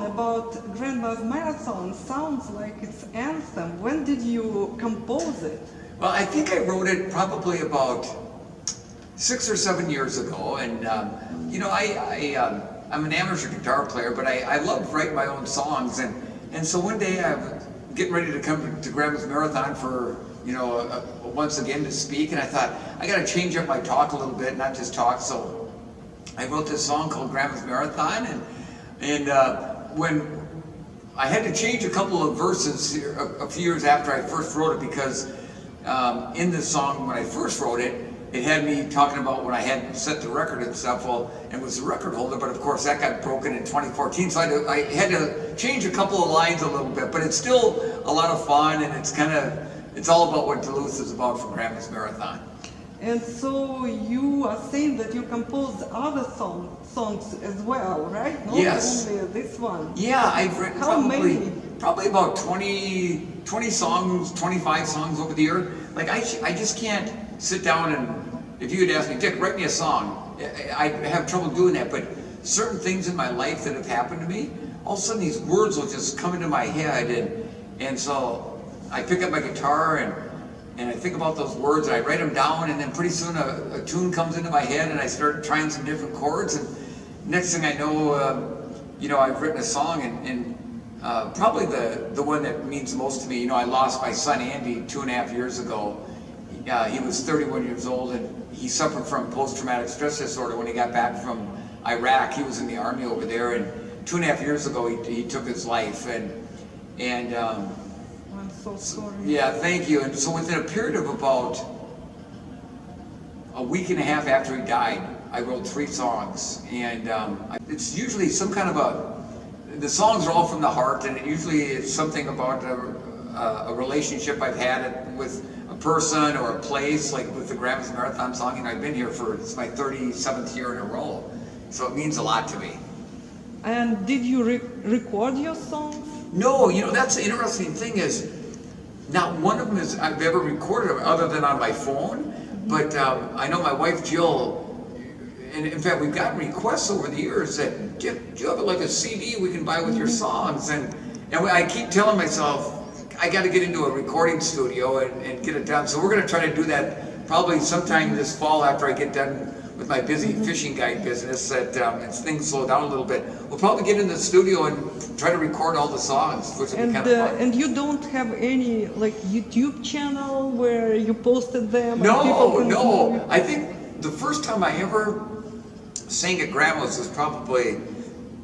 About Grandma's Marathon sounds like its anthem. When did you compose it? Well, I think I wrote it probably about 6 or 7 years ago, and you know, I'm an amateur guitar player, but I love writing my own songs, and so one day I was getting ready to come to Grandma's Marathon for, you know, once again to speak, and I thought I got to change up my talk a little bit, not just talk. So I wrote this song called Grandma's Marathon, and when I had to change a couple of verses a few years after I first wrote it, because in this song, when I first wrote it, it had me talking about when I had set the record and stuff, well, and was the record holder, but of course that got broken in 2014, so I had to change a couple of lines a little bit, but it's still a lot of fun, and it's all about what Duluth is about for Grandma's Marathon. And so you are saying that you composed other songs as well, right? Not Yes. only this one. Yeah, I've written How many? probably about 20 songs, 25 songs over the year. Like I just can't sit down and, if you had asked me, Dick, write me a song, I have trouble doing that, but certain things in my life that have happened to me, all of a sudden these words will just come into my head, and so I pick up my guitar and I think about those words, and I write them down, and then pretty soon a tune comes into my head, and I start trying some different chords, and next thing I know, you know, I've written a song, and probably the one that means the most to me, you know, I lost my son Andy 2.5 years ago. He was 31 years old, and he suffered from post-traumatic stress disorder when he got back from Iraq. He was in the army over there, and 2.5 years ago he took his life, and I'm so sorry. yeah, thank you. And so within a period of about a week and a half after he died, I wrote 3 songs, and it's usually some kind of the songs are all from the heart, and it usually is something about a relationship I've had with a person or a place, like with the Grandma's Marathon song, and I've been here it's my 37th year in a row, so it means a lot to me. And did you record your songs? No, you know, that's the interesting thing is, not one of them I've ever recorded other than on my phone, but I know my wife Jill, and in fact we've gotten requests over the years that, do you have like a CD we can buy with your songs? And I keep telling myself, I got to get into a recording studio and get it done. So we're going to try to do that probably sometime this fall after I get done with my busy fishing guide business, that as things slow down a little bit. We'll probably get in the studio and try to record all the songs, which will be kind of fun. And you don't have any like YouTube channel where you posted them? No. I think the first time I ever sang at Grandma's was probably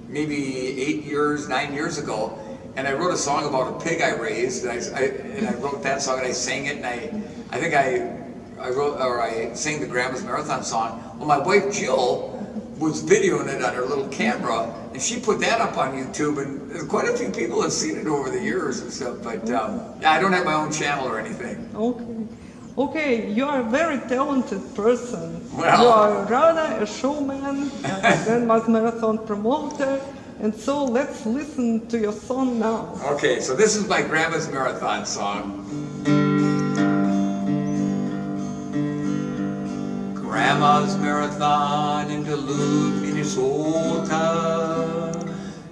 maybe 9 years ago, and I wrote a song about a pig I raised, and I wrote that song and I sang it, and I think I sang the Grandma's Marathon song. Well, my wife Jill was videoing it on her little camera, and she put that up on YouTube, and quite a few people have seen it over the years and stuff, but yeah, I don't have my own channel or anything. Okay, you are a very talented person. Well, you are rather a showman and a Grandma's Marathon promoter, and so let's listen to your song now. Okay, so this is my Grandma's Marathon song. Grandma's Marathon in Duluth, Minnesota,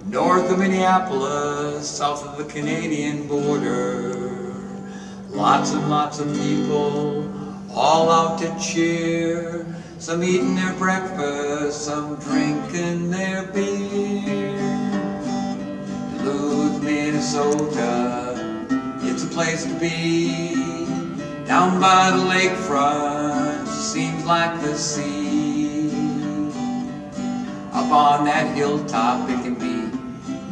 north of Minneapolis, south of the Canadian border. Lots and lots of people, all out to cheer, some eating their breakfast, some drinking their beer. Duluth, Minnesota, it's a place to be, down by the lakefront, seems like the sea. Up on that hilltop it can be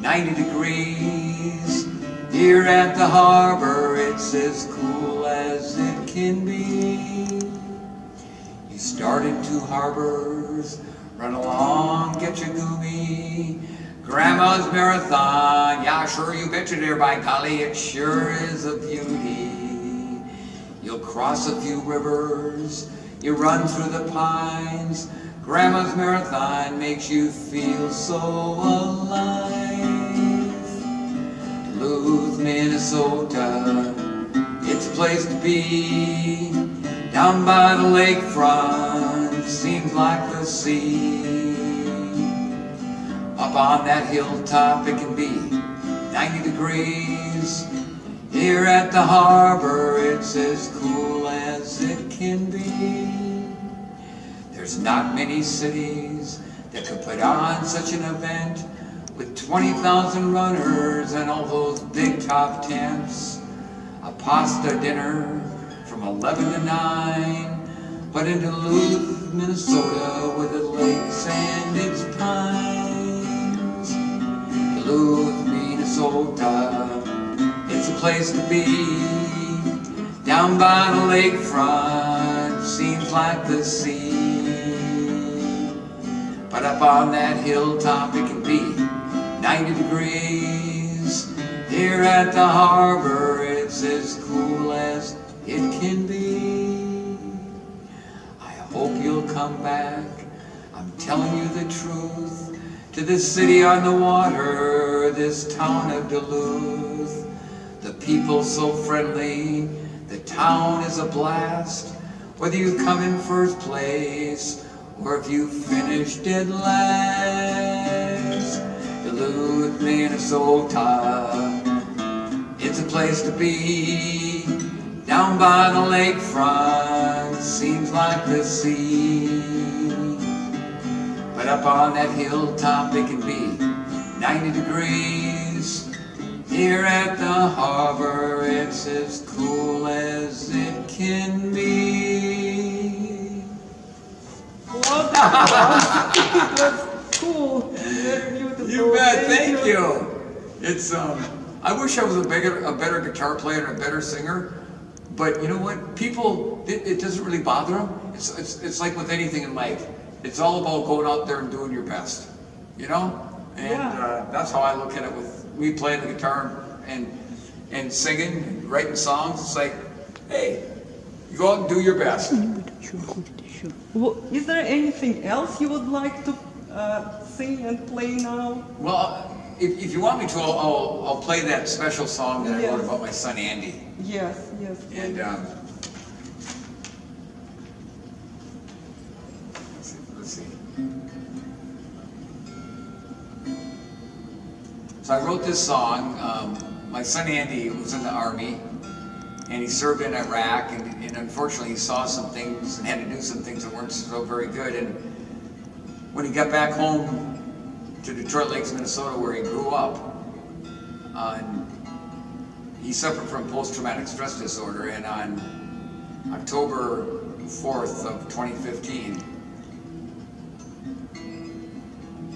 90 degrees. Here at the harbor, it's as cool as it can be. You started 2 harbors, run along, get your goomy. Grandma's Marathon, yeah, sure, you betcha there, by golly, it sure is a beauty. You'll cross a few rivers, you run through the pines. Grandma's Marathon makes you feel so alive. Duluth, Minnesota, it's a place to be. Down by the lakefront, seems like the sea. Up on that hilltop it can be 90 degrees. Here at the harbor it's as cool as it can be. There's not many cities that could put on such an event with 20,000 runners and all those big top tents. A pasta dinner from 11 to 9. But in Duluth, Minnesota, with its lakes and its pines. Duluth, Minnesota, it's a place to be. Down by the lakefront, seems like the sea. But up on that hilltop it can be 90 degrees. Here at the harbor it's as cool as it can be. I hope you'll come back, I'm telling you the truth, to this city on the water, this town of Duluth. The people so friendly, the town is a blast. Whether you come in first place or if you finish dead last. Duluth, Minnesota, it's a place to be. Down by the lakefront, seems like the sea. But up on that hilltop it can be 90 degrees. Here at the harbor it's as cool as it can be. Well, that was cool. Very beautiful. You bet, thank you. It's I wish I was a better guitar player and a better singer, but you know what? People, it doesn't really bother them. It's like with anything in life. It's all about going out there and doing your best, you know? And that's how I look at it with me playing the guitar and singing and writing songs. It's like, hey, you go out and do your best. Well, is there anything else you would like to sing and play now? Well, if you want me to, I'll play that special song that I wrote about my son Andy. Yes, yes. And let's see. So I wrote this song. My son Andy was in the Army, and he served in Iraq, and unfortunately he saw some things and had to do some things that weren't so very good. And when he got back home to Detroit Lakes, Minnesota, where he grew up, he suffered from post-traumatic stress disorder, and on October 4th of 2015,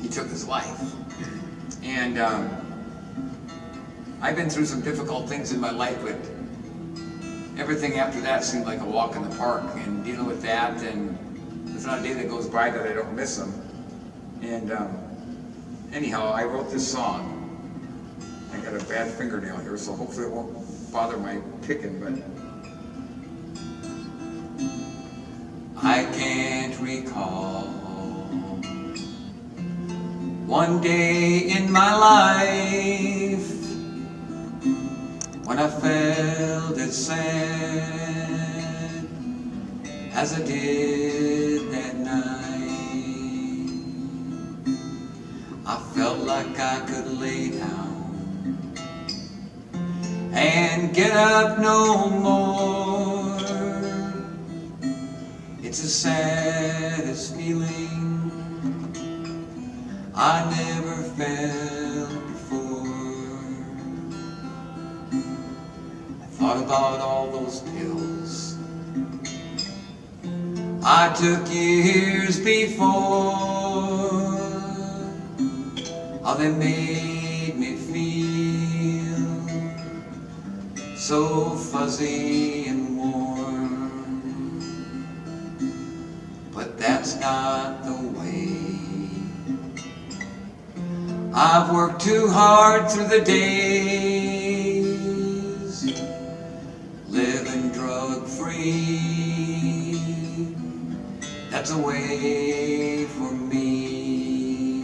he took his life. And I've been through some difficult things in my life, but everything after that seemed like a walk in the park, and dealing with that, and there's not a day that goes by that I don't miss him. And anyhow, I wrote this song. I got a bad fingernail here, so hopefully it won't bother my picking, but I can't recall one day in my life when I felt as sad as I did that night. I felt like I could lay down and get up no more. It's the saddest feeling I never felt before. I thought about all those pills I took years before. How they made so fuzzy and warm. But that's not the way. I've worked too hard through the days, living drug-free. That's a way for me.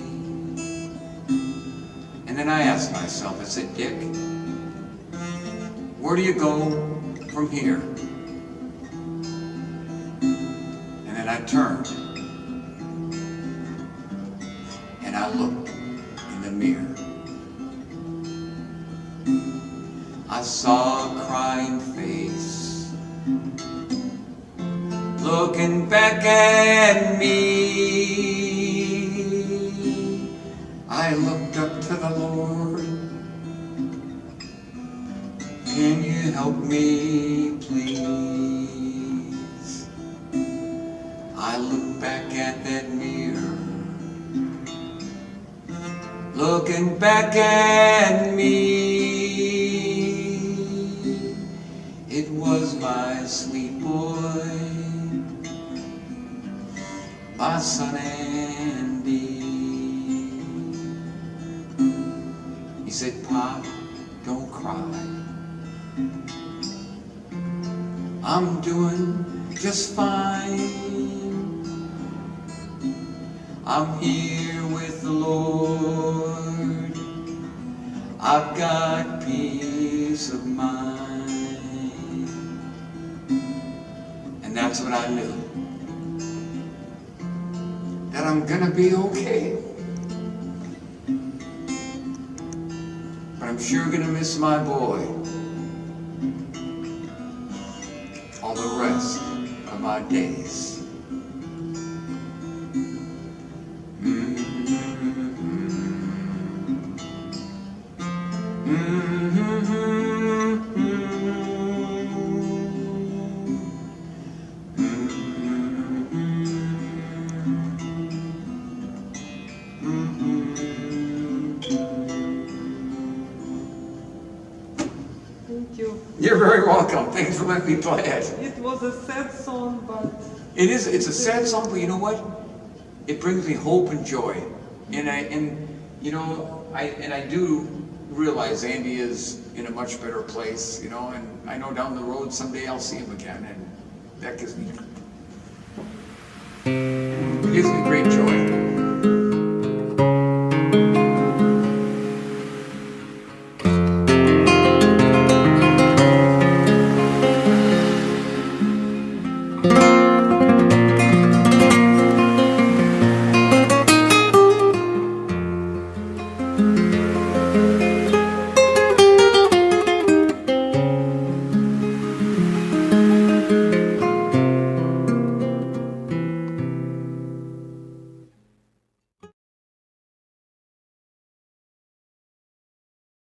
And then I asked myself, I said, Dick, where do you go from here? And then I turned and I looked in the mirror. I saw a crying face looking back at me. I looked up to the Lord. Can you help me, please? I looked back at that mirror, looking back at me. It was my sweet boy, my son Andy. He said, Pop, don't cry. I'm doing just fine. I'm here with the Lord. I've got peace of mind. And that's what I knew. That I'm gonna be okay. But I'm sure gonna miss my boy all the rest of my days. Thank you. You're very welcome. Thanks for letting me play it. It was a sad song, but It's a sad song, but you know what? It brings me hope and joy. And I do realize Andy is in a much better place, and I know down the road someday I'll see him again, and that gives me great joy.